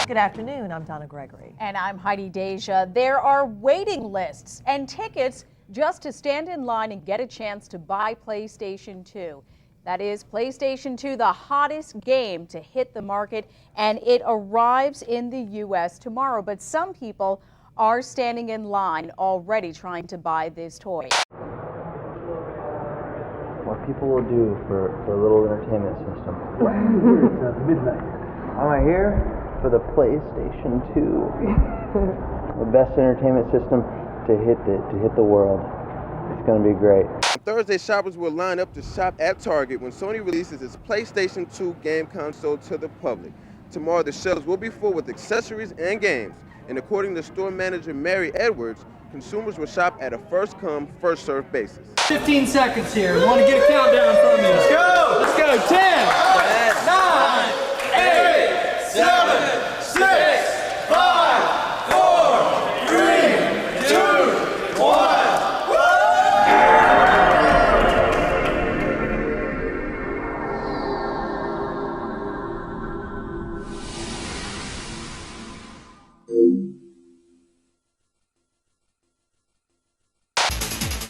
Good afternoon, I'm Donna Gregory. And I'm Heidi Deja. There are waiting lists and tickets just to stand in line and get a chance to buy PlayStation 2. That is PlayStation 2, the hottest game to hit the market, and it arrives in the U.S. tomorrow. But some people are standing in line already trying to buy this toy. What people will do for a little entertainment system. Midnight. I'm here for the PlayStation 2. The best entertainment system to hit the world. It's going to be great. On Thursday, shoppers will line up to shop at Target when Sony releases its PlayStation 2 game console to the public. Tomorrow, the shelves will be full with accessories and games. And according to store manager Mary Edwards, consumers will shop at a first-come, first-served basis. 15 seconds here. We want to get a countdown from you. Let's go! Let's go. 10, 9, 8, 7, 6, 5, 4, 3, 2, 1.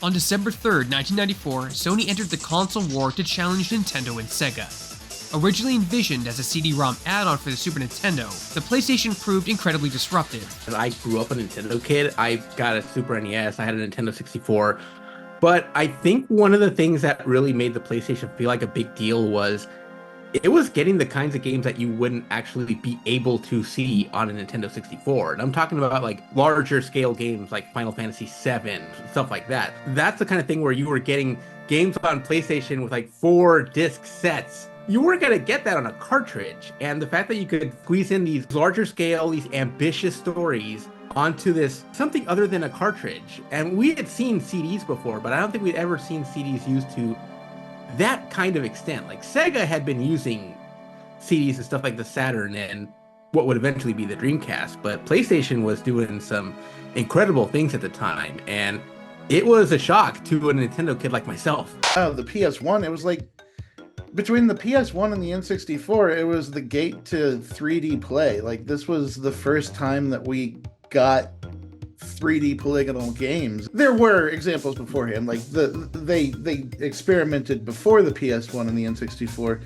On December 3rd, 1994, Sony entered the console war to challenge Nintendo and Sega. Originally envisioned as a CD-ROM add-on for the Super Nintendo, the PlayStation proved incredibly disruptive. I grew up a Nintendo kid. I got a Super NES, I had a Nintendo 64. But I think one of the things that really made the PlayStation feel like a big deal was it was getting the kinds of games that you wouldn't actually be able to see on a Nintendo 64. And I'm talking about like larger scale games like Final Fantasy VII, stuff like that. That's the kind of thing where you were getting games on PlayStation with like 4 disc sets. You weren't going to get that on a cartridge. And the fact that you could squeeze in these larger scale, these ambitious stories onto this, something other than a cartridge. And we had seen CDs before, but I don't think we'd ever seen CDs used to that kind of extent. Like Sega had been using CDs and stuff like the Saturn and what would eventually be the Dreamcast, but PlayStation was doing some incredible things at the time, and it was a shock to a Nintendo kid like myself. The PS1, it was like, between the PS1 and the N64, it was the gate to 3D play. Like, this was the first time that we got 3D polygonal games. There were examples beforehand, like they experimented before the PS1 and the N64,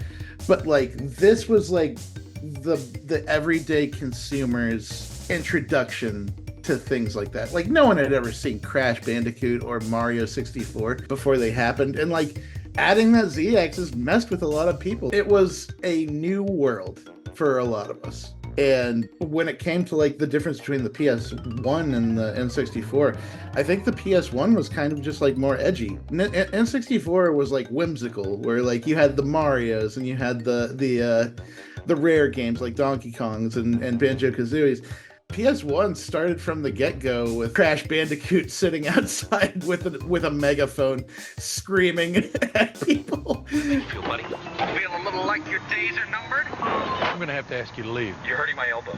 but like this was like the everyday consumer's introduction to things like that. Like no one had ever seen Crash Bandicoot or Mario 64 before they happened, and like adding that Z-axis messed with a lot of people. It was a new world for a lot of us. And when it came to like the difference between the PS1 and the N64, I think the PS1 was kind of just like more edgy. N64 was like whimsical, where like you had the Marios and you had the rare games like Donkey Kongs and Banjo-Kazooies. PS1 started from the get-go with Crash Bandicoot sitting outside with a megaphone screaming at people. How do you feel, buddy? Feel a little like your days are numbered? I'm gonna have to ask you to leave. You're hurting my elbow.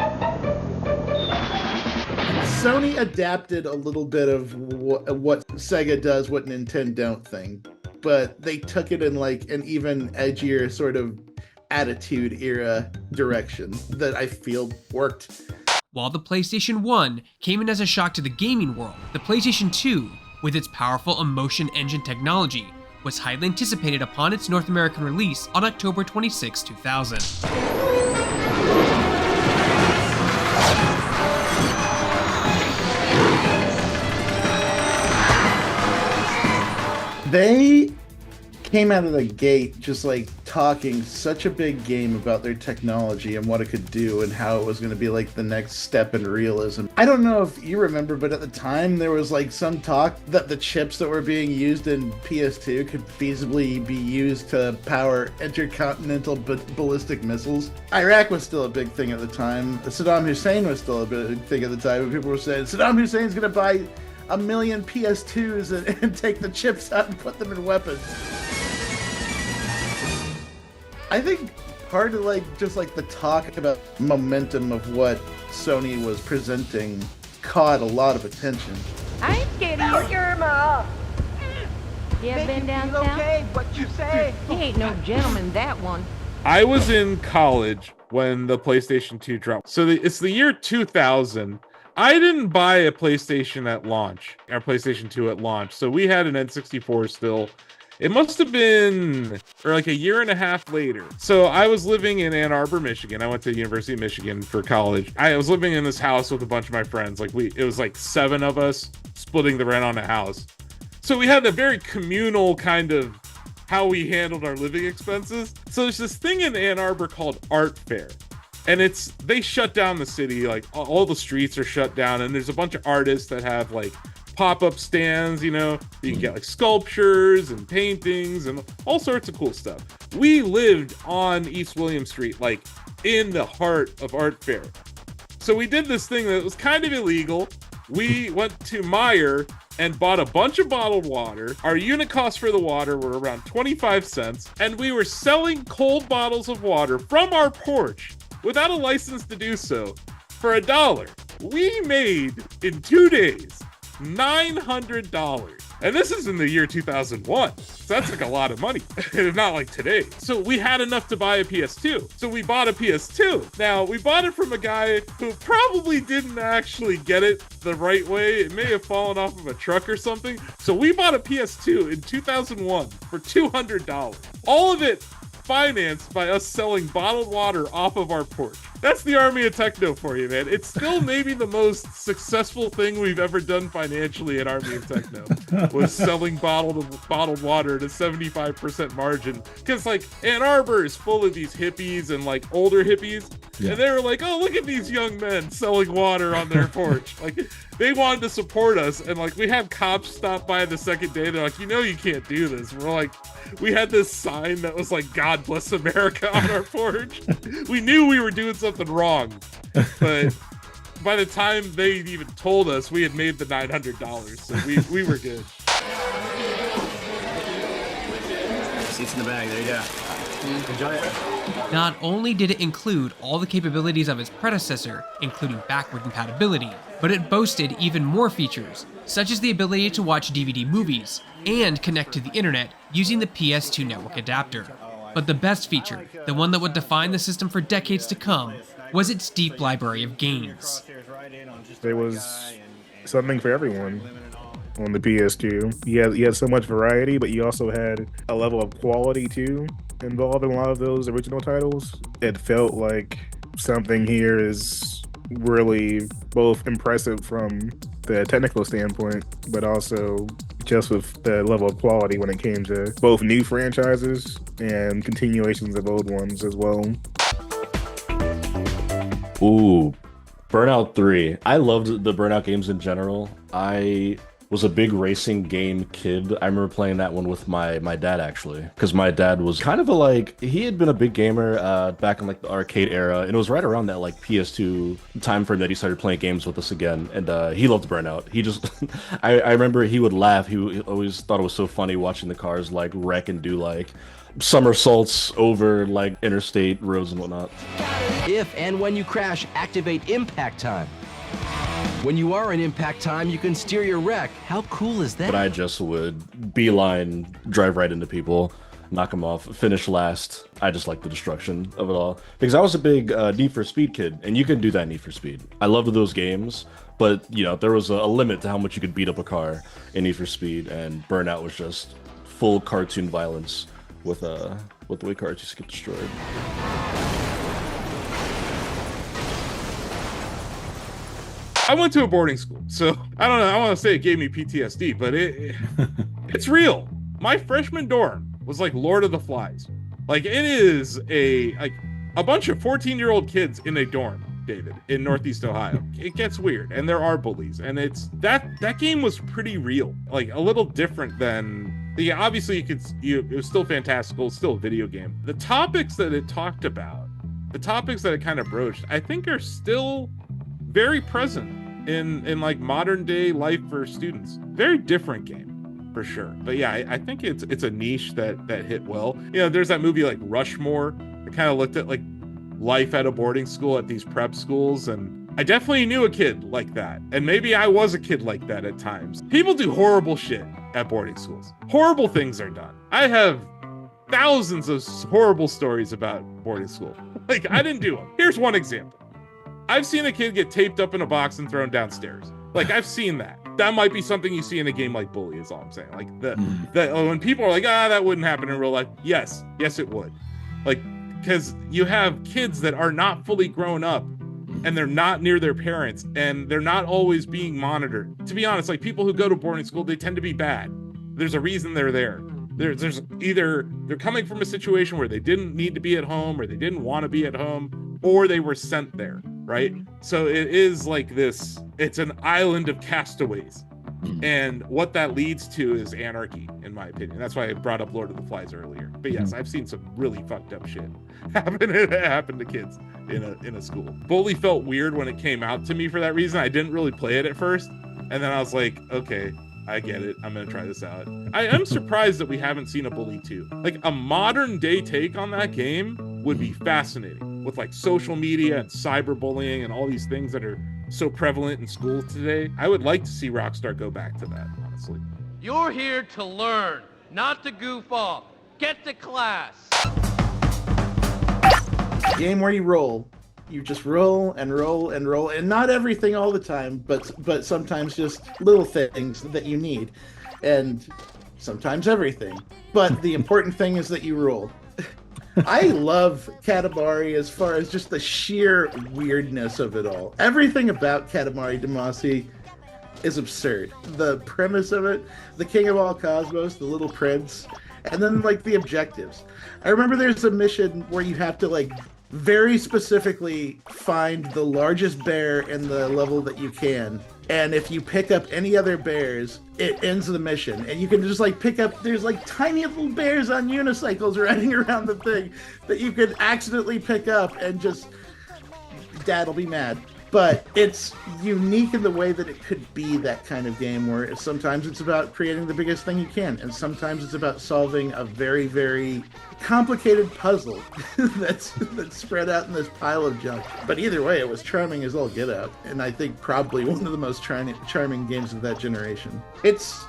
Sony adapted a little bit of what Sega does, what Nintendo don't thing, but they took it in like an even edgier sort of attitude era direction that I feel worked. While the PlayStation 1 came in as a shock to the gaming world, the PlayStation 2, with its powerful emotion engine technology, was highly anticipated upon its North American release on October 26, 2000. They came out of the gate just like talking such a big game about their technology and what it could do and how it was going to be like the next step in realism. I don't know if you remember, but at the time there was like some talk that the chips that were being used in PS2 could feasibly be used to power intercontinental ballistic missiles. Iraq was still a big thing at the time. Saddam Hussein was still a big thing at the time, and people were saying Saddam Hussein's going to buy 1 million PS2s and take the chips out and put them in weapons. I think part of like just like the talk about momentum of what Sony was presenting caught a lot of attention. I ain't scared of you. Your mouth. You ever been downtown? Okay, what you say? He ain't no gentleman, that one. I was in college when the PlayStation 2 dropped. So it's the year 2000. I didn't buy a PlayStation at launch, or PlayStation 2 at launch. So we had an N64 still. It must have been like a year and a half later. So I was living in Ann Arbor, Michigan. I went to the University of Michigan for college. I was living in this house with a bunch of my friends. It was like 7 of us splitting the rent on a house. So we had a very communal kind of how we handled our living expenses. So there's this thing in Ann Arbor called Art Fair. And they shut down the city, like all the streets are shut down, and there's a bunch of artists that have like pop-up stands, you can get like sculptures and paintings and all sorts of cool stuff. We lived on East William Street, like in the heart of Art Fair. So we did this thing that was kind of illegal. We went to Meijer and bought a bunch of bottled water. Our unit costs for the water were around 25 cents, and we were selling cold bottles of water from our porch without a license to do so for $1. We made in 2 days $900. And this is in the year 2001. So that's like a lot of money. Not like today. So we had enough to buy a PS2. So we bought a PS2. Now, we bought it from a guy who probably didn't actually get it the right way. It may have fallen off of a truck or something. So we bought a PS2 in 2001 for $200. All of it financed by us selling bottled water off of our porch. That's the Army of Techno for you, man. It's still maybe the most successful thing we've ever done financially at Army of Techno was selling bottled water at a 75% margin. Because like Ann Arbor is full of these hippies and like older hippies. Yeah. And they were like, oh, look at these young men selling water on their porch. Like they wanted to support us. And like we had cops stop by the second day. They're like, you can't do this. We're like, we had this sign that was like, God bless America on our porch. We knew we were doing something wrong, but by the time they even told us, we had made the $900, so we were good. Seats in the bag, there you go. Enjoy it. Not only did it include all the capabilities of its predecessor, including backward compatibility, but it boasted even more features, such as the ability to watch DVD movies and connect to the internet using the PS2 network adapter. But the best feature, the one that would define the system for decades to come, was its deep library of games. There was something for everyone on the PS2. You had so much variety, but you also had a level of quality too involved in a lot of those original titles. It felt like something here is really both impressive from the technical standpoint, but also just with the level of quality when it came to both new franchises and continuations of old ones as well. Ooh, Burnout 3. I loved the Burnout games in general. I was a big racing game kid. I remember playing that one with my dad, actually, because my dad was kind of he had been a big gamer back in like the arcade era, and it was right around that like PS2 time frame that he started playing games with us again, and he loved Burnout. He just I remember he would laugh. He always thought it was so funny watching the cars like wreck and do like somersaults over like interstate roads and whatnot. If and when you crash, activate impact time. When you are in impact time, you can steer your wreck. How cool is that? But I just would beeline, drive right into people, knock them off, finish last. I just like the destruction of it all. Because I was a big Need for Speed kid, and you can do that in Need for Speed. I loved those games, but there was a limit to how much you could beat up a car in Need for Speed, and Burnout was just full cartoon violence with the way cars just get destroyed. I went to a boarding school, so I don't know. I want to say it gave me PTSD, but it's real. My freshman dorm was like Lord of the Flies. Like it is a bunch of 14-year-old kids in a dorm, David, in Northeast Ohio. It gets weird, and there are bullies, and it's that game was pretty real, like a little different than obviously it was still fantastical, still a video game. The topics that it talked about, the topics that it kind of broached, I think are still very present in like modern day life for students. Very different game for sure, but yeah, I think it's a niche that hit well. There's that movie like Rushmore that kind of looked at like life at a boarding school at these prep schools, and I definitely knew a kid like that, and maybe I was a kid like that at times. People do horrible shit at boarding schools. Horrible things are done. I have thousands of horrible stories about boarding school. Like, I didn't do them. Here's one example. I've seen a kid get taped up in a box and thrown downstairs. Like, I've seen that. That might be something you see in a game like Bully, is all I'm saying. Like, when people are like, that wouldn't happen in real life. Yes, it would. Like, because you have kids that are not fully grown up and they're not near their parents and they're not always being monitored. To be honest, like, people who go to boarding school, they tend to be bad. There's a reason they're there. There's either they're coming from a situation where they didn't need to be at home, or they didn't want to be at home, or they were sent there, right? So it is like this, it's an island of castaways. And what that leads to is anarchy, in my opinion. That's why I brought up Lord of the Flies earlier. But yes, I've seen some really fucked up shit happen to kids in a school. Bully felt weird when it came out to me for that reason. I didn't really play it at first. And then I was like, okay, I get it. I'm going to try this out. I am surprised that we haven't seen a Bully 2. Like, a modern day take on that game would be fascinating, with like social media and cyberbullying and all these things that are so prevalent in schools today. I would like to see Rockstar go back to that, honestly. You're here to learn, not to goof off. Get to class. A game where you roll. You just roll and roll and roll, and not everything all the time, but sometimes just little things that you need, and sometimes everything. But the important thing is that you roll. I love Katamari as far as just the sheer weirdness of it all. Everything about Katamari Damacy is absurd. The premise of it, the king of all cosmos, the little prince, and then like the objectives. I remember there's a mission where you have to like very specifically find the largest bear in the level that you can. And if you pick up any other bears, it ends the mission. And you can just like pick up, there's like tiny little bears on unicycles riding around the thing that you could accidentally pick up and just, Dad'll be mad. But it's unique in the way that it could be that kind of game where sometimes it's about creating the biggest thing you can, and sometimes it's about solving a very, very complicated puzzle that's spread out in this pile of junk. But either way, it was charming as all get out, and I think probably one of the most charming games of that generation. It's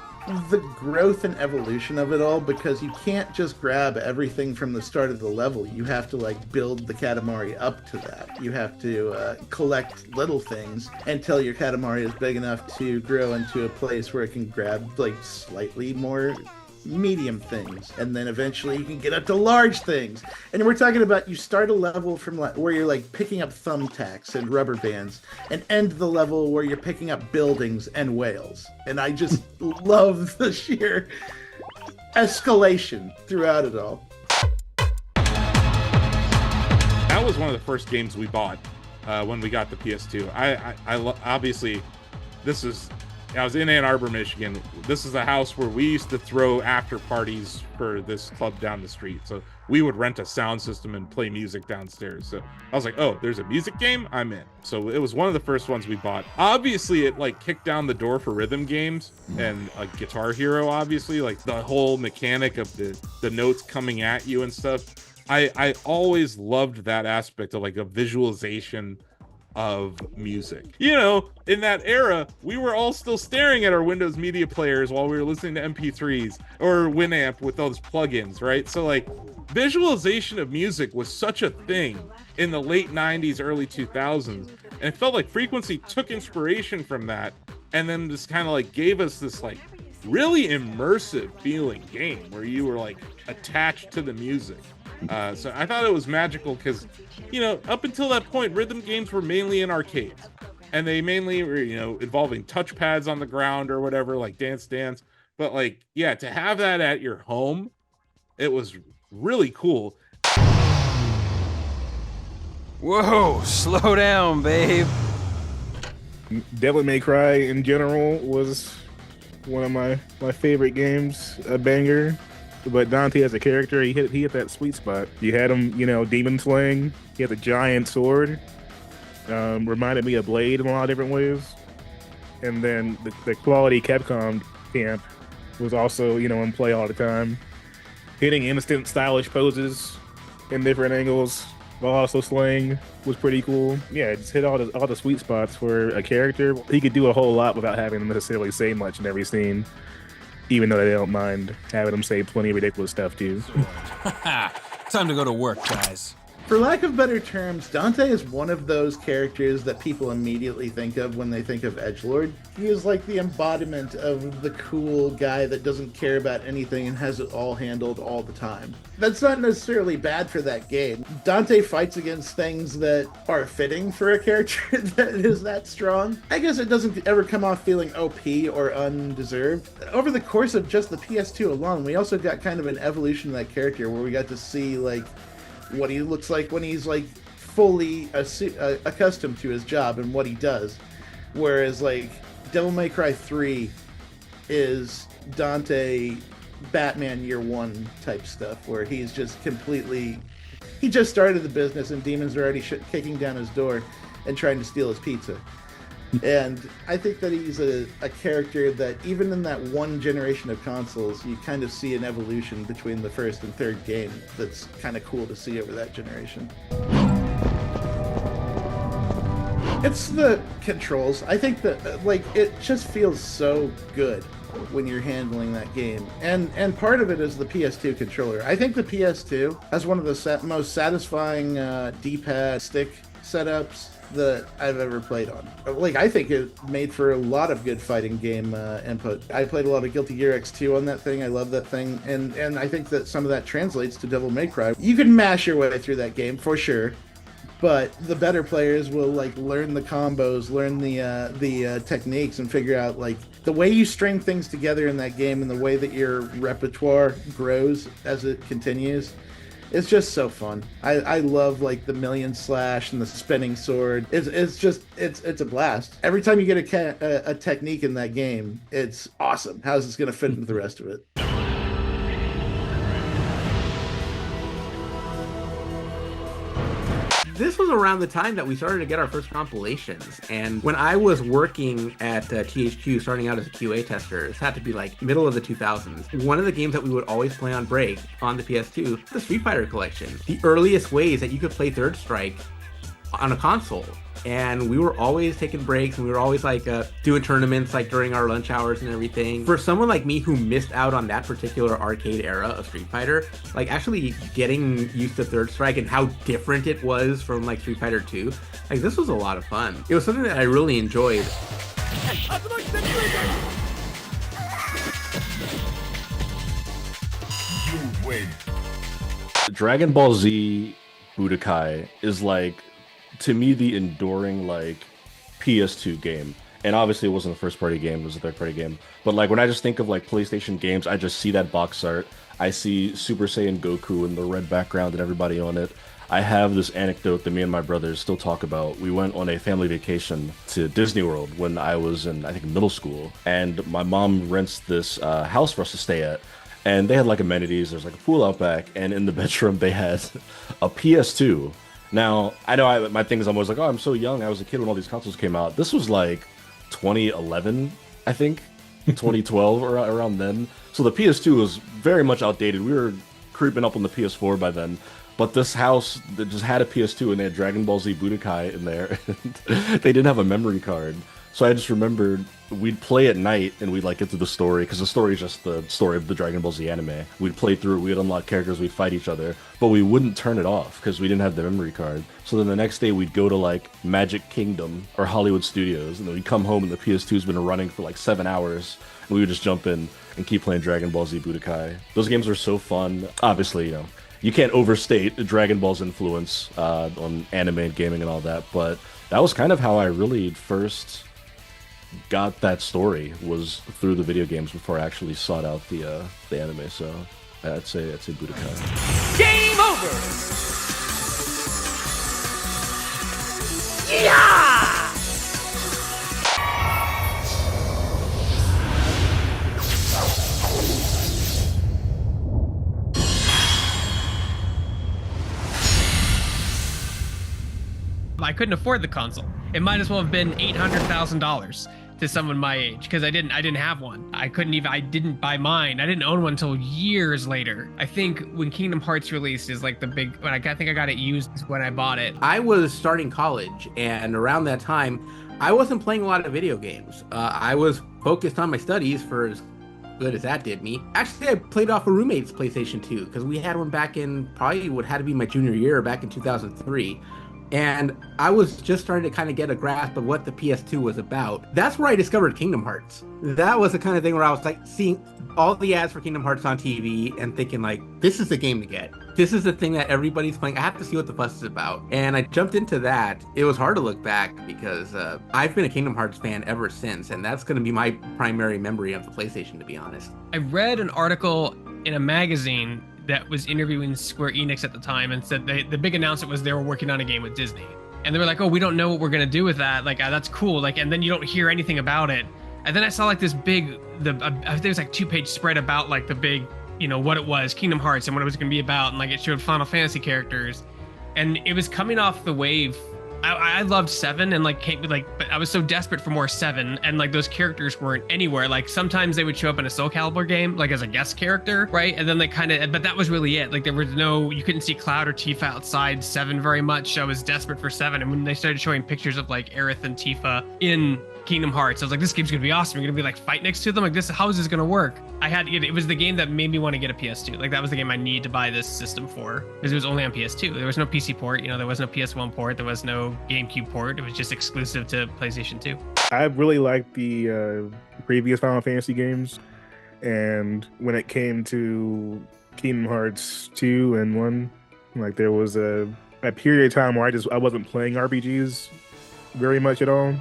the growth and evolution of it all, because you can't just grab everything from the start of the level. You have to like build the Katamari up to that. You have to collect little things until your Katamari is big enough to grow into a place where it can grab like slightly more medium things, and then eventually you can get up to large things. And we're talking about, you start a level from like where you're like picking up thumbtacks and rubber bands, and end the level where you're picking up buildings and whales. And I just love the sheer escalation throughout it all. That was one of the first games we bought when we got the PS2. I obviously, I was in Ann Arbor, Michigan. This is the house where we used to throw after parties for this club down the street. So we would rent a sound system and play music downstairs. So I was like, oh, there's a music game? I'm in. So it was one of the first ones we bought. Obviously, it like kicked down the door for rhythm games and like Guitar Hero, obviously. Like the whole mechanic of the notes coming at you and stuff. I always loved that aspect of like a visualization of music. You know, in that era, we were all still staring at our Windows media players while we were listening to MP3s or Winamp with those plugins, right? So like visualization of music was such a thing in the late 90s, early 2000s. And it felt like Frequency took inspiration from that and then just kind of like gave us this like really immersive feeling game where you were like attached to the music. So I thought it was magical because, you know, up until that point, rhythm games were mainly in arcades, and they mainly were, you know, involving touchpads on the ground or whatever, like Dance Dance. But like, yeah, to have that at your home, it was really cool. Whoa, slow down, babe. Devil May Cry in general was one of my favorite games, a banger. But Dante as a character, he hit that sweet spot. You had him, you know, demon slaying. He had the giant sword. Reminded me of Blade in a lot of different ways. And then the quality Capcom camp was also, you know, in play all the time. Hitting instant stylish poses in different angles while also slaying was pretty cool. Yeah, it just hit all the sweet spots for a character. He could do a whole lot without having to necessarily say much in every scene. even though they don't mind having them say plenty of ridiculous stuff too. Time to go to work, guys. For lack of better terms, Dante is one of those characters that people immediately think of when they think of edgelord. He is like the embodiment of the cool guy that doesn't care about anything and has it all handled all the time. That's not necessarily bad for that game. Dante fights against things that are fitting for a character that is that strong. I guess it doesn't ever come off feeling OP or undeserved. Over the course of just the PS2 alone, we also got kind of an evolution of that character where we got to see like what he looks like when he's like fully accustomed to his job and what he does. Whereas like Devil May Cry 3 is Dante Batman Year One type stuff, where he's just completely, he just started the business and demons are already kicking down his door and trying to steal his pizza. And I think that he's a character that even in that one generation of consoles, you kind of see an evolution between the first and third game that's kind of cool to see over that generation. It's the controls. I think that like it just feels so good when you're handling that game. And part of it is the PS2 controller. I think the PS2 has one of the most satisfying D-pad stick setups that I've ever played on. Like, I think it made for a lot of good fighting game input. I played a lot of Guilty Gear X2 on that thing. I love that thing. And I think that some of that translates to Devil May Cry. You can mash your way through that game, for sure. But the better players will, like, learn the combos, learn the techniques, and figure out, like, the way you string things together in that game and the way that your repertoire grows as it continues. It's just so fun. I love like the million slash and the spinning sword. It's a blast. Every time you get a technique in that game, it's awesome. How's this going to fit into the rest of it? This was around the time that we started to get our first compilations. And when I was working at THQ, starting out as a QA tester, this had to be like middle of the 2000s. One of the games that we would always play on break on the PS2, the Street Fighter collection. The earliest ways that you could play Third Strike on a console. And we were always taking breaks, and we were always like doing tournaments like during our lunch hours and everything. For someone like me who missed out on that particular arcade era of Street Fighter, like actually getting used to Third Strike and how different it was from like Street Fighter 2, like this was a lot of fun. It was something that I really enjoyed. You win. Dragon Ball Z Budokai is like, to me, the enduring like PS2 game. And obviously it wasn't a first party game, it was a third party game. But like when I just think of like PlayStation games, I just see that box art. I see Super Saiyan Goku and the red background and everybody on it. I have this anecdote that me and my brothers still talk about. We went on a family vacation to Disney World when I was in, I think, middle school. And my mom rents this house for us to stay at. And they had like amenities, there's like a pool out back. And in the bedroom they had a PS2. Now, I know my thing is I'm always like, oh, I'm so young. I was a kid when all these consoles came out. This was like 2011, I think, 2012 or around then. So the PS2 was very much outdated. We were creeping up on the PS4 by then. But this house that just had a PS2 and they had Dragon Ball Z Budokai in there. And they didn't have a memory card. So I just remembered we'd play at night and we'd like get through the story, because the story is just the story of the Dragon Ball Z anime. We'd play through, we'd unlock characters, we'd fight each other, but we wouldn't turn it off because we didn't have the memory card. So then the next day we'd go to like Magic Kingdom or Hollywood Studios, and then we'd come home and the PS2's been running for like 7 hours, and we would just jump in and keep playing Dragon Ball Z Budokai. Those games are so fun. Obviously, you know, you can't overstate Dragon Ball's influence on anime and gaming and all that, but that was kind of how I really first got that story, was through the video games before I actually sought out the anime. So I'd say Budokai. Game over! Yeah! I couldn't afford the console. It might as well have been $800,000 to someone my age, because I didn't have one. I didn't buy mine. I didn't own one until years later. I think when Kingdom Hearts released is like the big, when I think I got it used when I bought it. I was starting college, and around that time, I wasn't playing a lot of video games. I was focused on my studies for good as that did me. Actually, I played off a roommate's PlayStation 2 because we had one back in probably what had to be my junior year back in 2003. And I was just starting to kind of get a grasp of what the PS2 was about. That's where I discovered Kingdom Hearts. That was the kind of thing where I was like seeing all the ads for Kingdom Hearts on TV and thinking like, this is the game to get. This is the thing that everybody's playing. I have to see what the fuss is about. And I jumped into that. It was hard to look back because I've been a Kingdom Hearts fan ever since. And that's going to be my primary memory of the PlayStation, to be honest. I read an article in a magazine that was interviewing Square Enix at the time and said the big announcement was they were working on a game with Disney. And they were like, oh, we don't know what we're going to do with that. Like, that's cool. Like, and then you don't hear anything about it. And then I saw like this big, I think it was like 2-page spread about like the big, you know, what it was, Kingdom Hearts and what it was going to be about. And like it showed Final Fantasy characters. And it was coming off the wave. I loved 7 and but I was so desperate for more 7 and like those characters weren't anywhere. Like sometimes they would show up in a Soul Calibur game like as a guest character, right? And then they but that was really it. Like there was you couldn't see Cloud or Tifa outside 7 very much. So I was desperate for 7. And when they started showing pictures of like Aerith and Tifa in Kingdom Hearts, I was like, this game's gonna be awesome. You're gonna be like fight next to them. Like how is this gonna work? It was the game that made me want to get a PS2. Like that was the game I need to buy this system for because it was only on PS2. There was no PC port, there was no PS1 port, there was no GameCube port. It was just exclusive to PlayStation 2. I really liked the previous Final Fantasy games, and when it came to Kingdom Hearts 2 and 1, like there was a period of time where I wasn't playing RPGs very much at all.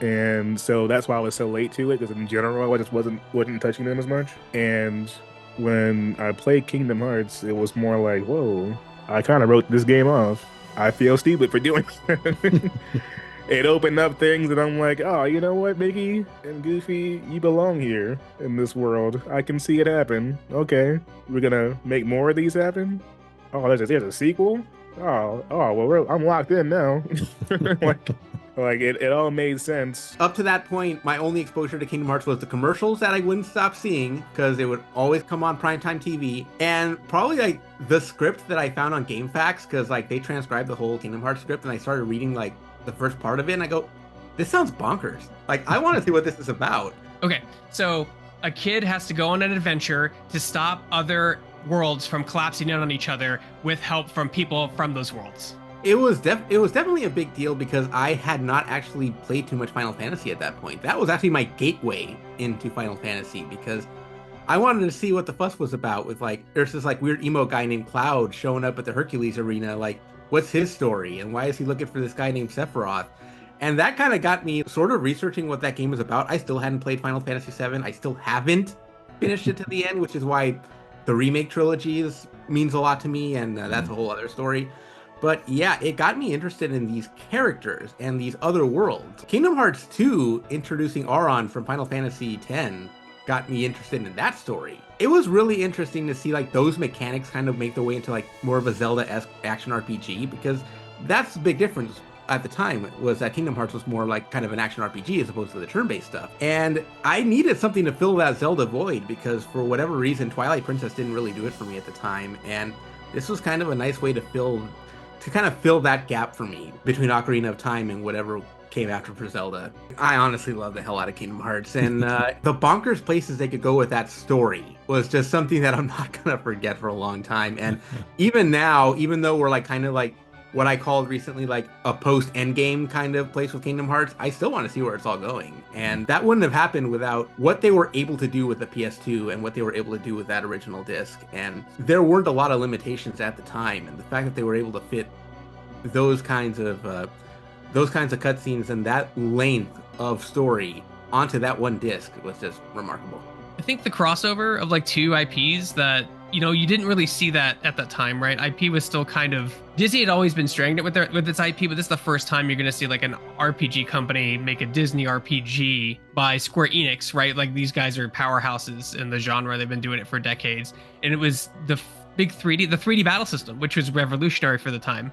And so that's why I was so late to it, because in general I just wasn't touching them as much. And when I played Kingdom Hearts, it was more like, whoa, I kind of wrote this game off. I feel stupid for doing it. It opened up things and I'm like, oh, you know what, Mickey and Goofy, you belong here in this world. I can see it happen. Okay, we're gonna make more of these happen? Oh, there's a sequel? Oh, well, I'm locked in now. Like it all made sense. Up to that point, my only exposure to Kingdom Hearts was the commercials that I wouldn't stop seeing because they would always come on primetime TV, and probably like the script that I found on GameFAQs, because like they transcribed the whole Kingdom Hearts script, and I started reading like the first part of it, and I go, this sounds bonkers. Like I want to see what this is about. Okay, so a kid has to go on an adventure to stop other worlds from collapsing in on each other with help from people from those worlds. It was definitely a big deal because I had not actually played too much Final Fantasy at that point. That was actually my gateway into Final Fantasy because I wanted to see what the fuss was about with like, there's this like weird emo guy named Cloud showing up at the Hercules arena. Like, what's his story? And why is he looking for this guy named Sephiroth? And that kind of got me sort of researching what that game was about. I still hadn't played Final Fantasy VII. I still haven't finished it to the end, which is why the remake trilogy means a lot to me. And that's a whole other story. But yeah, it got me interested in these characters and these other worlds. Kingdom Hearts 2, introducing Auron from Final Fantasy X, got me interested in that story. It was really interesting to see like those mechanics kind of make their way into like more of a Zelda-esque action RPG, because that's the big difference at the time, was that Kingdom Hearts was more like kind of an action RPG as opposed to the turn-based stuff. And I needed something to fill that Zelda void because for whatever reason, Twilight Princess didn't really do it for me at the time. And this was kind of a nice way to fill that gap for me between Ocarina of Time and whatever came after for Zelda. I honestly love the hell out of Kingdom Hearts, and the bonkers places they could go with that story was just something that I'm not gonna forget for a long time. And even now, even though we're like kind of like what I called recently like a post-endgame kind of place with Kingdom Hearts, I still want to see where it's all going. And that wouldn't have happened without what they were able to do with the PS2 and what they were able to do with that original disc. And there weren't a lot of limitations at the time, and the fact that they were able to fit those kinds of cutscenes and that length of story onto that one disc was just remarkable. I think the crossover of like two IPs that, you didn't really see that at that time, right? IP was still kind of, Disney had always been strained with its IP, but this is the first time you're going to see like an RPG company make a Disney RPG by Square Enix, right? Like these guys are powerhouses in the genre. They've been doing it for decades. And it was the big 3D battle system, which was revolutionary for the time.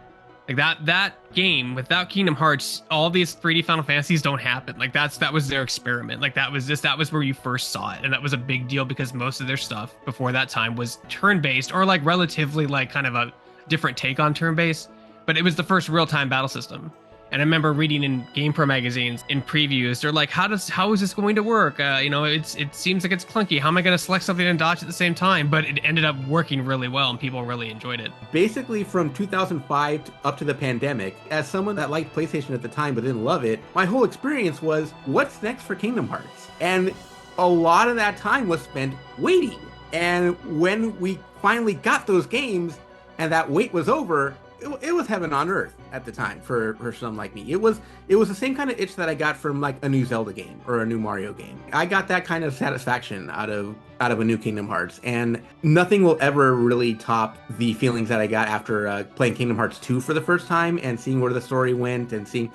Like that game, without Kingdom Hearts, all these 3D Final Fantasies don't happen. Like that was their experiment. Like that was where you first saw it. And that was a big deal because most of their stuff before that time was turn-based or like relatively like kind of a different take on turn-based. But it was the first real-time battle system. And I remember reading in GamePro magazines in previews, they're like, how is this going to work? It seems like it's clunky. How am I going to select something and dodge at the same time? But it ended up working really well, and people really enjoyed it. Basically, from 2005 up to the pandemic, as someone that liked PlayStation at the time but didn't love it, my whole experience was, what's next for Kingdom Hearts? And a lot of that time was spent waiting. And when we finally got those games and that wait was over, it was heaven on earth at the time for someone like me. It was the same kind of itch that I got from like a new Zelda game or a new Mario game. I got that kind of satisfaction out of a new Kingdom Hearts, and nothing will ever really top the feelings that I got after playing Kingdom Hearts 2 for the first time and seeing where the story went and seeing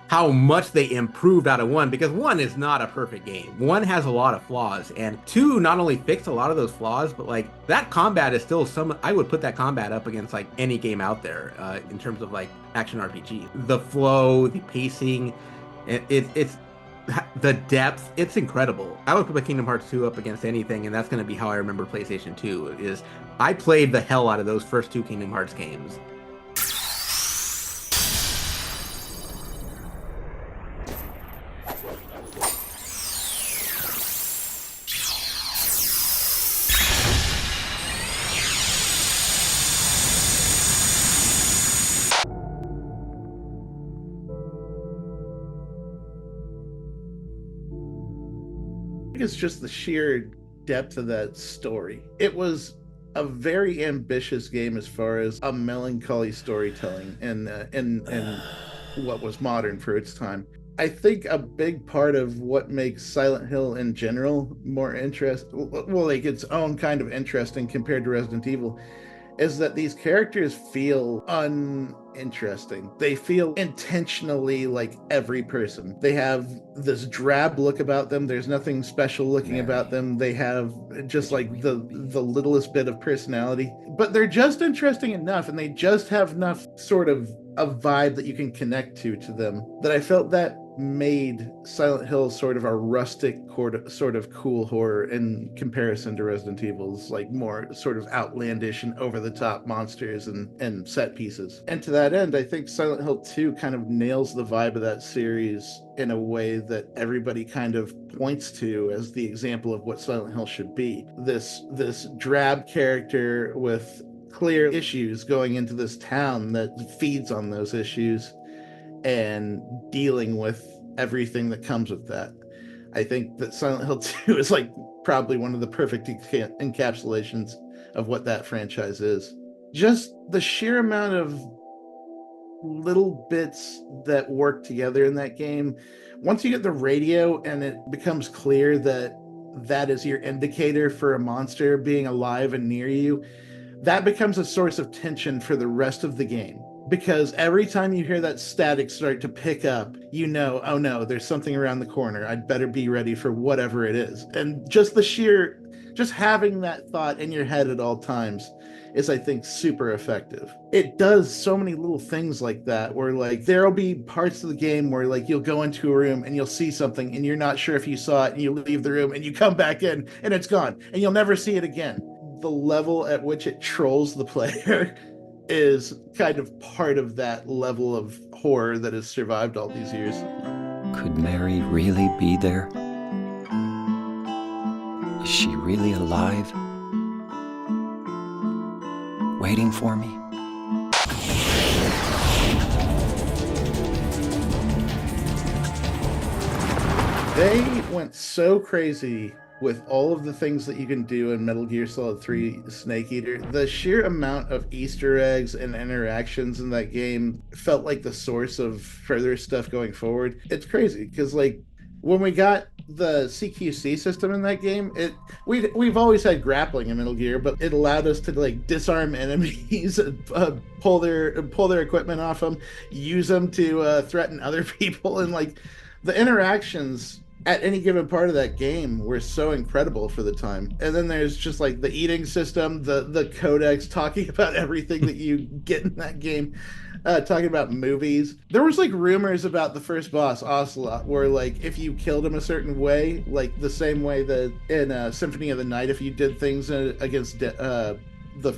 how much they improved out of 1, because 1 is not a perfect game. 1 has a lot of flaws, and 2 not only fixed a lot of those flaws, but like that combat is still I would put that combat up against like any game out there in terms of like action RPG. The flow, the pacing, it's the depth, it's incredible. I would put Kingdom Hearts 2 up against anything, and that's going to be how I remember PlayStation 2, is I played the hell out of those first 2 Kingdom Hearts games. It's just the sheer depth of that story. It was a very ambitious game as far as a melancholy storytelling and what was modern for its time. I think a big part of what makes Silent Hill in general more like its own kind of interesting compared to Resident Evil, is that these characters feel uninteresting. They feel intentionally like every person. They have this drab look about them. There's nothing special looking about them. They have just like the littlest bit of personality, but they're just interesting enough, and they just have enough sort of a vibe that you can connect to them, that I felt that made Silent Hill sort of a rustic sort of cool horror in comparison to Resident Evil's like more sort of outlandish and over-the-top monsters and set pieces. And to that end, I think Silent Hill 2 kind of nails the vibe of that series in a way that everybody kind of points to as the example of what Silent Hill should be. This drab character with clear issues going into this town that feeds on those issues and dealing with everything that comes with that. I think that Silent Hill 2 is like probably one of the perfect encapsulations of what that franchise is. Just the sheer amount of little bits that work together in that game. Once you get the radio and it becomes clear that that is your indicator for a monster being alive and near you, that becomes a source of tension for the rest of the game. Because every time you hear that static start to pick up, you know, oh no, there's something around the corner. I'd better be ready for whatever it is. And just having that thought in your head at all times is, I think, super effective. It does so many little things like that, where like there'll be parts of the game where like you'll go into a room and you'll see something and you're not sure if you saw it, and you leave the room and you come back in and it's gone and you'll never see it again. The level at which it trolls the player is kind of part of that level of horror that has survived all these years. Could Mary really be there? Is she really alive? Waiting for me? They went so crazy with all of the things that you can do in Metal Gear Solid 3 Snake Eater. The sheer amount of Easter eggs and interactions in that game felt like the source of further stuff going forward. It's crazy, because like when we got the CQC system in that game, we've always had grappling in Metal Gear, but it allowed us to like disarm enemies, pull their equipment off them, use them to threaten other people, and like the interactions at any given part of that game were so incredible for the time. And then there's just like the eating system, the codex talking about everything that you get in that game, talking about movies. There was like rumors about the first boss, Ocelot, where like if you killed him a certain way, like the same way that in Symphony of the Night, if you did things against the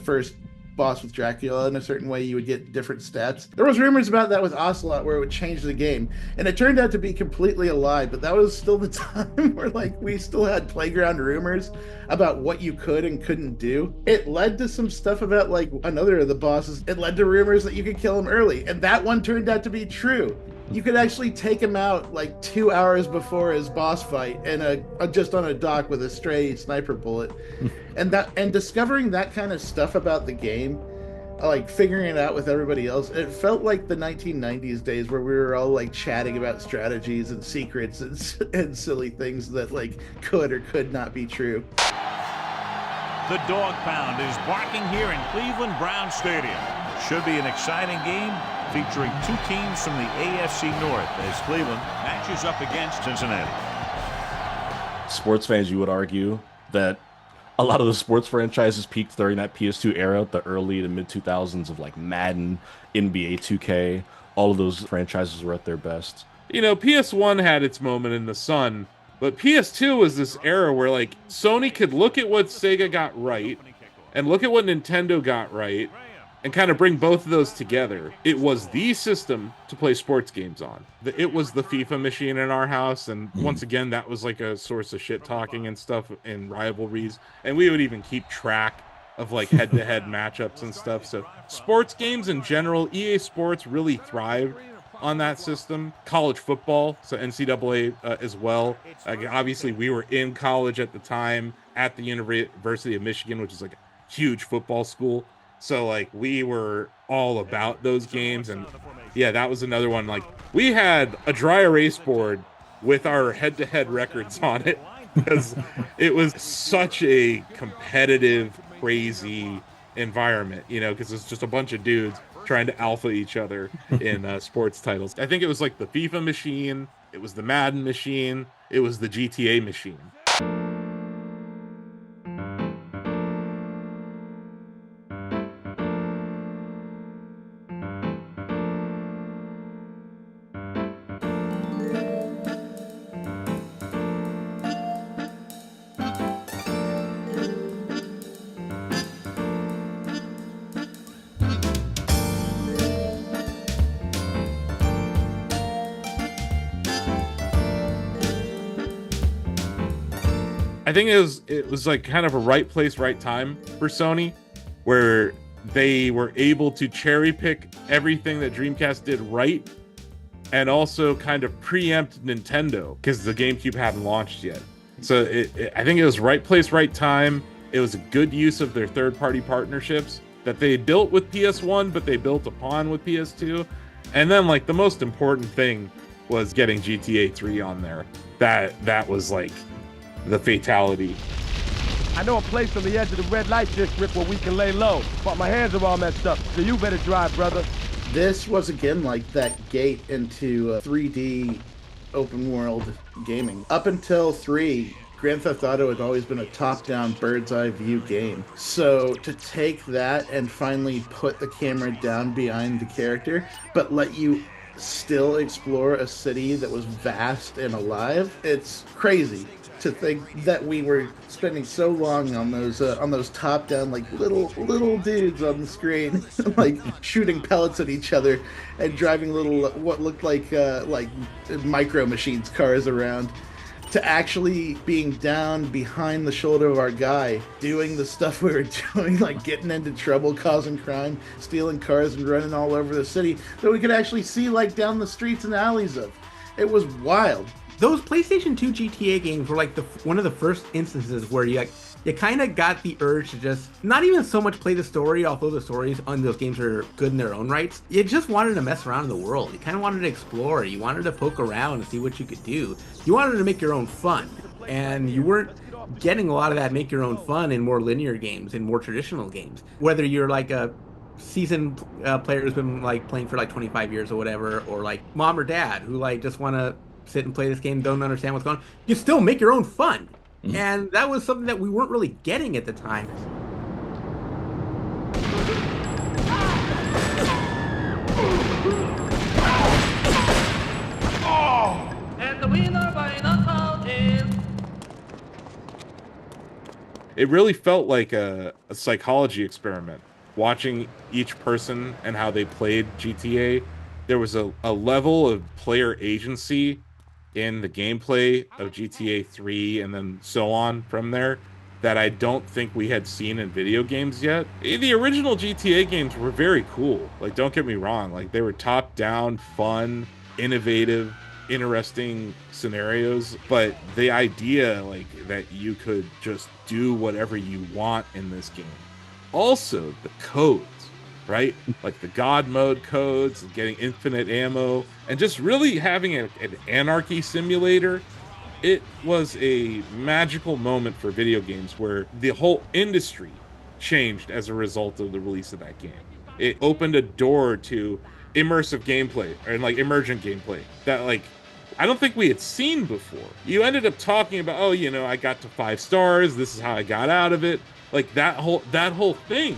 first boss with Dracula in a certain way, you would get different stats. There was rumors about that with Ocelot where it would change the game, and it turned out to be completely a lie, but that was still the time where like we still had playground rumors about what you could and couldn't do. It led to some stuff about like another of the bosses. It led to rumors that you could kill him early, and that one turned out to be true. You could actually take him out like 2 hours before his boss fight and just on a dock with a stray sniper bullet. and discovering that kind of stuff about the game, like figuring it out with everybody else, it felt like the 1990s days where we were all like chatting about strategies and secrets and silly things that like could or could not be true. The dog pound is barking here in Cleveland Brown Stadium. Should be an exciting game featuring two teams from the AFC North as Cleveland matches up against Cincinnati. Sports fans, you would argue that a lot of the sports franchises peaked during that PS2 era, the early to mid 2000s of like Madden, NBA 2K. All of those franchises were at their best. You know, PS1 had its moment in the sun, but PS2 was this era where like Sony could look at what Sega got right and look at what Nintendo got right and kind of bring both of those together. It was the system to play sports games on. It was the FIFA machine in our house, and once again, that was like a source of shit talking and stuff in rivalries, and we would even keep track of like head-to-head matchups and stuff. So sports games in general, EA Sports really thrived on that system. College football, so NCAA as well. Obviously, we were in college at the time at the University of Michigan, which is like a huge football school. So like we were all about those games, and yeah, that was another one. Like we had a dry erase board with our head-to-head records on it because it was such a competitive, crazy environment, you know, because it's just a bunch of dudes trying to alpha each other in sports titles. I think it was like the FIFA machine, it was the Madden machine, it was the GTA machine. I think it was like kind of a right place, right time for Sony, where they were able to cherry pick everything that Dreamcast did right, and also kind of preempt Nintendo because the GameCube hadn't launched yet. So I think it was right place, right time. It was a good use of their third-party partnerships that they built with PS1, but they built upon with PS2. And then like the most important thing was getting GTA 3 on there. That was like the fatality. I know a place on the edge of the red light district where we can lay low, but my hands are all messed up, so you better drive, brother. This was again like that gate into 3D open world gaming. Up until 3, Grand Theft Auto had always been a top-down bird's eye view game. So to take that and finally put the camera down behind the character, but let you still explore a city that was vast and alive, it's crazy to think that we were spending so long on those top-down like little dudes on the screen, like shooting pellets at each other and driving little what looked like micro machines cars around, to actually being down behind the shoulder of our guy, doing the stuff we were doing, like getting into trouble, causing crime, stealing cars, and running all over the city that we could actually see like down the streets and alleys of. It was wild. Those PlayStation 2 GTA games were like one of the first instances where you kind of got the urge to just not even so much play the story, although the stories on those games are good in their own rights. You just wanted to mess around in the world. You kind of wanted to explore. You wanted to poke around and see what you could do. You wanted to make your own fun, and you weren't getting a lot of that make your own fun in more linear games, in more traditional games. Whether you're like a seasoned player who's been like playing for like 25 years or whatever, or like mom or dad who like just want to sit and play this game, don't understand what's going on, you still make your own fun. And that was something that we weren't really getting at the time. And the winner by knockout is... It really felt like a psychology experiment watching each person and how they played GTA, there was a level of player agency in the gameplay of GTA 3 and then so on from there that I don't think we had seen in video games yet. The original GTA games were very cool. Like, don't get me wrong. Like, they were top-down, fun, innovative, interesting scenarios. But the idea, like, that you could just do whatever you want in this game. Also, the codes, right? Like the God mode codes, getting infinite ammo, and just really having an anarchy simulator. It was a magical moment for video games where the whole industry changed as a result of the release of that game. It opened a door to immersive gameplay and like emergent gameplay that like I don't think we had seen before. You ended up talking about, oh, you know, I got to 5 stars. This is how I got out of it. Like that whole thing.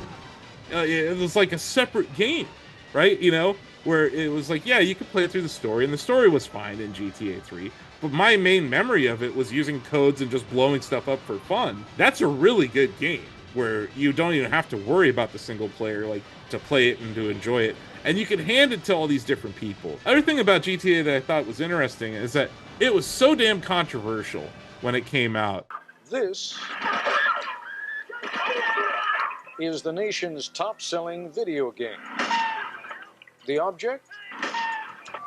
It was like a separate game, right? You know, where it was like, yeah, you could play it through the story, and the story was fine in GTA 3. But my main memory of it was using codes and just blowing stuff up for fun. That's a really good game where you don't even have to worry about the single player, like to play it and to enjoy it. And you can hand it to all these different people. Other thing about GTA that I thought was interesting is that it was so damn controversial when it came out. This is the nation's top-selling video game. The object?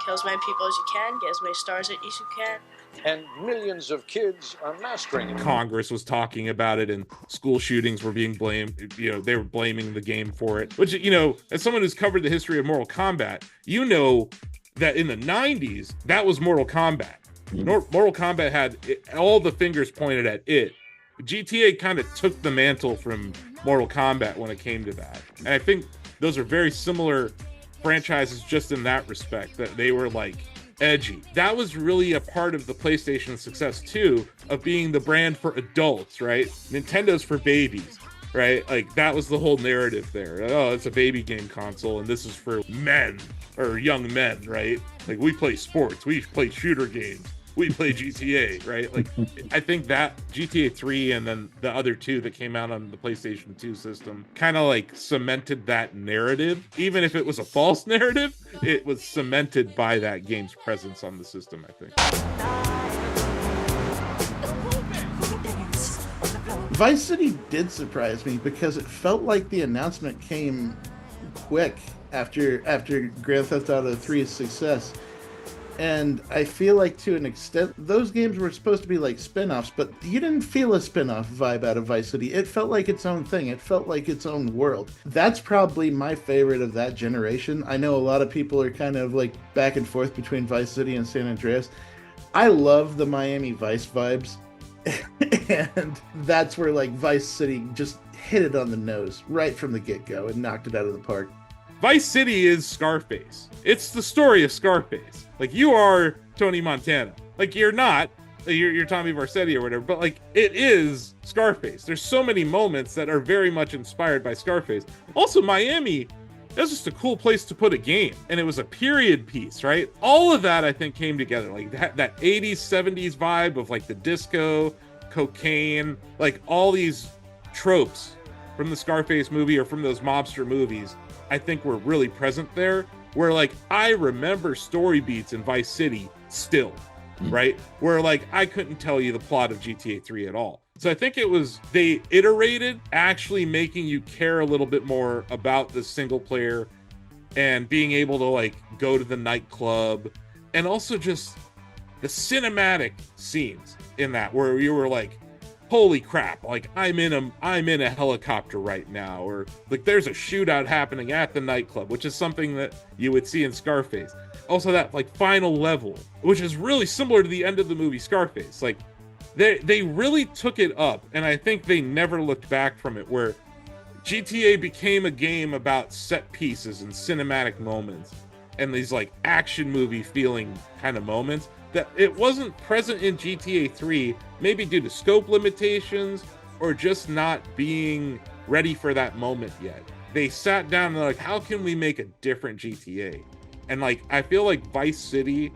Kill as many people as you can, get as many stars as you can. And millions of kids are mastering it. Congress was talking about it, and school shootings were being blamed. You know, they were blaming the game for it. Which, you know, as someone who's covered the history of Mortal Kombat, you know that in the 90s, that was Mortal Kombat. Mortal Kombat had all the fingers pointed at it. GTA kind of took the mantle from Mortal Kombat when it came to that. And I think those are very similar franchises just in that respect, that they were like edgy. That was really a part of the PlayStation success too, of being the brand for adults, right? Nintendo's for babies, right? Like that was the whole narrative there. Oh, it's a baby game console and this is for men or young men, right? Like we play sports, we play shooter games, we play GTA, right? Like I think that GTA 3 and then the other two that came out on the PlayStation 2 system kind of like cemented that narrative. Even if it was a false narrative, it was cemented by that game's presence on the system, I think. Vice City did surprise me because it felt like the announcement came quick after Grand Theft Auto 3's success. And I feel like to an extent, those games were supposed to be like spin-offs, but you didn't feel a spin-off vibe out of Vice City. It felt like its own thing. It felt like its own world. That's probably my favorite of that generation. I know a lot of people are kind of like back and forth between Vice City and San Andreas. I love the Miami Vice vibes. And that's where like Vice City just hit it on the nose right from the get-go and knocked it out of the park. Vice City is Scarface. It's the story of Scarface. Like, you are Tony Montana. Like, you're not. You're Tommy Vercetti or whatever, but, like, it is Scarface. There's so many moments that are very much inspired by Scarface. Also, Miami, that's just a cool place to put a game. And it was a period piece, right? All of that, I think, came together. Like, that 80s, 70s vibe of, like, the disco, cocaine, like, all these tropes from the Scarface movie or from those mobster movies, I think were really present there, where like I remember story beats in Vice City still, right? Where like I couldn't tell you the plot of GTA 3 at all. So I think it was, they iterated actually making you care a little bit more about the single player and being able to like go to the nightclub, and also just the cinematic scenes in that where you were like, holy crap, like I'm in a helicopter right now, or like there's a shootout happening at the nightclub, which is something that you would see in Scarface. Also that like final level, which is really similar to the end of the movie Scarface. Like they really took it up, and I think they never looked back from it, where GTA became a game about set pieces and cinematic moments and these like action movie feeling kind of moments that it wasn't present in GTA 3, maybe due to scope limitations or just not being ready for that moment yet. They sat down and they're like, how can we make a different GTA? And like, I feel like Vice City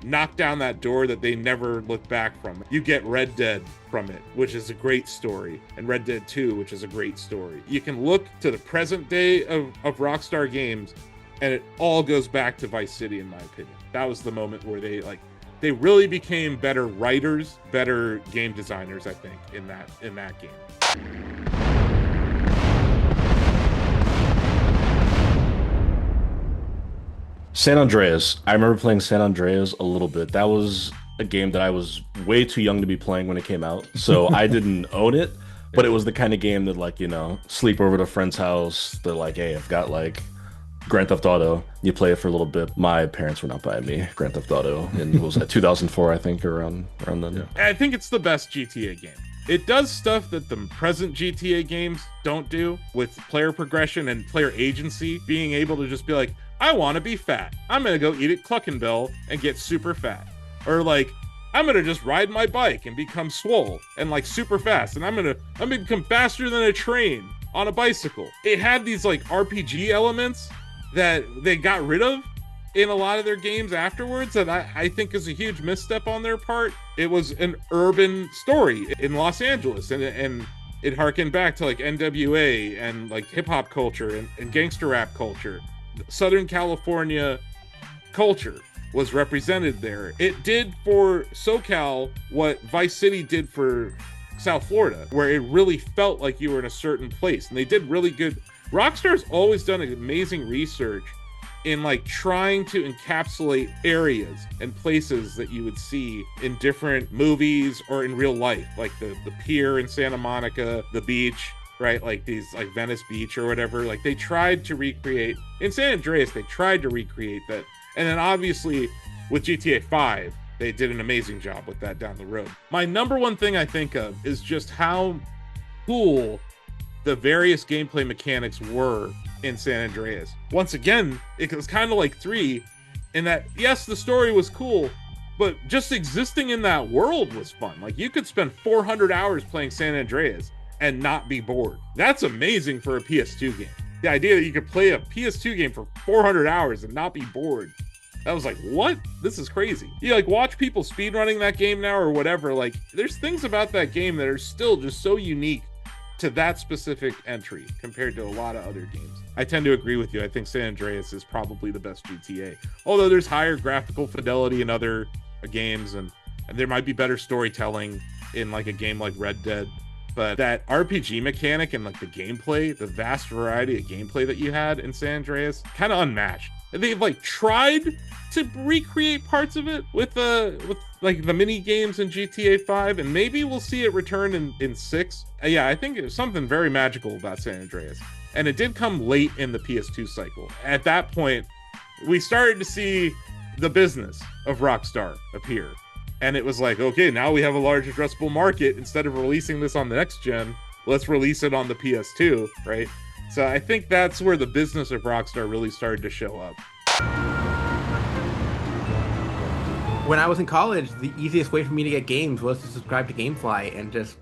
knock down that door that they never look back from. You get Red Dead from it, which is a great story, and Red Dead 2, which is a great story. You can look to the present day of Rockstar games, and it all goes back to Vice City, in my opinion. That was the moment where they really became better writers, better game designers, I think, in that game. San Andreas. I remember playing San Andreas a little bit. That was a game that I was way too young to be playing when it came out, so I didn't own it, but it was the kind of game that, like, you know, sleep over at a friend's house, they're like, hey, I've got like Grand Theft Auto. You play it for a little bit. My parents were not buying me Grand Theft Auto, and it was at 2004, I think, around then. Yeah. I think it's the best GTA game. It does stuff that the present GTA games don't do, with player progression and player agency, being able to just be like, I want to be fat. I'm going to go eat at Cluckenbell and get super fat. Or like, I'm going to just ride my bike and become swole and like super fast. And I'm going to become faster than a train on a bicycle. It had these like RPG elements that they got rid of in a lot of their games afterwards, that I think is a huge misstep on their part. It was an urban story in Los Angeles, and it harkened back to like NWA and like hip-hop culture and gangster rap culture. Southern California culture was represented there. It did for SoCal what Vice City did for South Florida, where it really felt like you were in a certain place, and they did really good. Rockstar's always done amazing research in like trying to encapsulate areas and places that you would see in different movies or in real life, like the pier in Santa Monica, the beach, right? Like these, like Venice Beach or whatever. Like they tried to recreate in San Andreas, they tried to recreate that. And then obviously with GTA 5, they did an amazing job with that down the road. My number one thing I think of is just how cool the various gameplay mechanics were in San Andreas. Once again, it was kind of like 3 in that, yes, the story was cool, but just existing in that world was fun. Like you could spend 400 hours playing San Andreas and not be bored. That's amazing for a PS2 game. The idea that you could play a PS2 game for 400 hours and not be bored. I was like, what? This is crazy. You like watch people speedrunning that game now or whatever. Like there's things about that game that are still just so unique to that specific entry compared to a lot of other games. I tend to agree with you. I think San Andreas is probably the best GTA. Although there's higher graphical fidelity in other games, and there might be better storytelling in like a game like Red Dead. But that RPG mechanic and like the gameplay, the vast variety of gameplay that you had in San Andreas, kind of unmatched. And they've like tried to recreate parts of it with like the mini games in GTA 5, and maybe we'll see it return in 6. Yeah, I think there's something very magical about San Andreas. And it did come late in the PS2 cycle. At that point, we started to see the business of Rockstar appear. And it was like, okay, now we have a large addressable market. Instead of releasing this on the next gen, let's release it on the PS2, right? So I think that's where the business of Rockstar really started to show up. When I was in college, the easiest way for me to get games was to subscribe to GameFly and just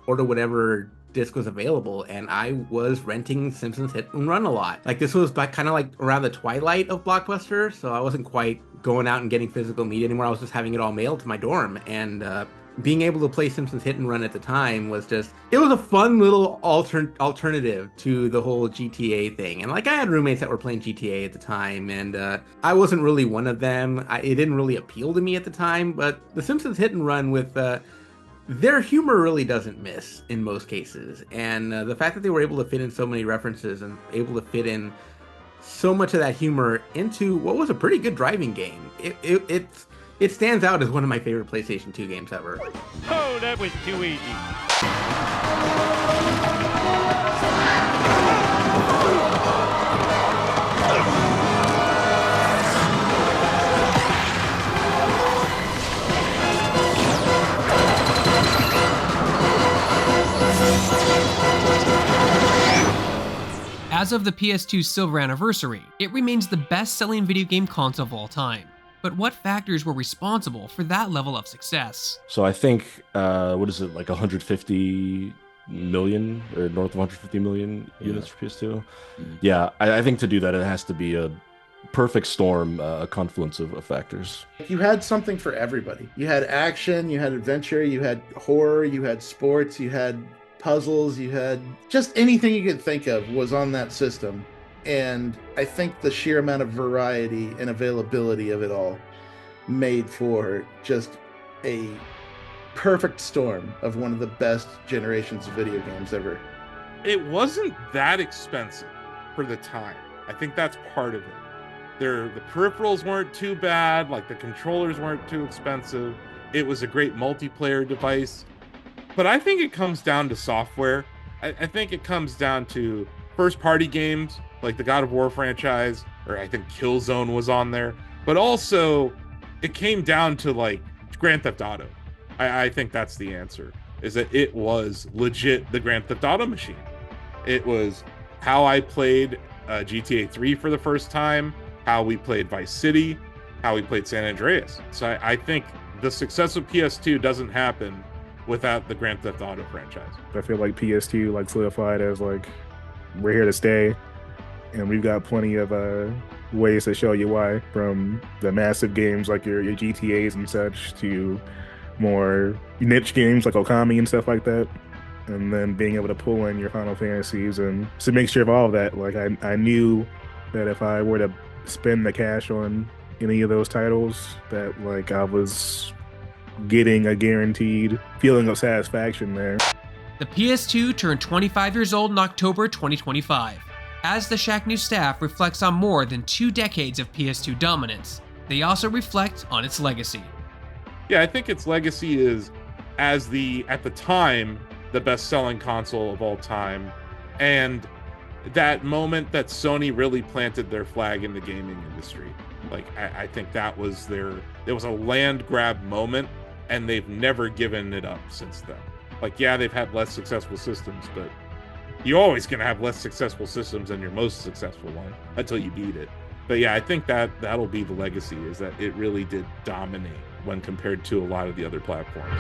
order whatever disc was available, and I was renting Simpsons Hit and Run a lot. Like this was kind of like around the twilight of Blockbuster, so I wasn't quite going out and getting physical media anymore. I was just having it all mailed to my dorm, and being able to play Simpsons Hit and Run at the time was just, it was a fun little alternative to the whole GTA thing. And like I had roommates that were playing GTA at the time, and I wasn't really one of them. It didn't really appeal to me at the time, but the Simpsons Hit and Run with their humor really doesn't miss in most cases. And the fact that they were able to fit in so many references and able to fit in so much of that humor into what was a pretty good driving game, it stands out as one of my favorite PlayStation 2 games ever. Oh, that was too easy. As of the PS2's silver anniversary, it remains the best-selling video game console of all time. But what factors were responsible for that level of success? So I think, what is it, like 150 million or north of 150 million units for PS2? Yeah, I think to do that, it has to be a perfect storm, a confluence of factors. You had something for everybody. You had action, you had adventure, you had horror, you had sports, you had puzzles, you had just anything you could think of was on that system. And I think the sheer amount of variety and availability of it all made for just a perfect storm of one of the best generations of video games ever. It wasn't that expensive for the time. I think that's part of it. The peripherals weren't too bad, like the controllers weren't too expensive. It was a great multiplayer device. But I think it comes down to software. I think it comes down to first-party games, like the God of War franchise, or I think Killzone was on there. But also, it came down to, like, Grand Theft Auto. I think that's the answer, is that it was legit the Grand Theft Auto machine. It was how I played GTA 3 for the first time, how we played Vice City, how we played San Andreas. So I think the success of PS2 doesn't happen without the Grand Theft Auto franchise. I feel like PS2 like solidified as like, we're here to stay, and we've got plenty of ways to show you why, from the massive games like your GTAs and such to more niche games like Okami and stuff like that, and then being able to pull in your Final Fantasies. And it's a mixture of all of that. Like I knew that if I were to spend the cash on any of those titles, that like I was getting a guaranteed feeling of satisfaction there. The PS2 turned 25 years old in October 2025. As the Shacknews staff reflects on more than 2 decades of PS2 dominance, they also reflect on its legacy. Yeah, I think its legacy is as at the time, the best-selling console of all time, and that moment that Sony really planted their flag in the gaming industry. Like, I think that was it was a land grab moment, and they've never given it up since then. Like, yeah, they've had less successful systems, but you're always going to have less successful systems than your most successful one until you beat it. But yeah, I think that'll be the legacy, is that it really did dominate when compared to a lot of the other platforms.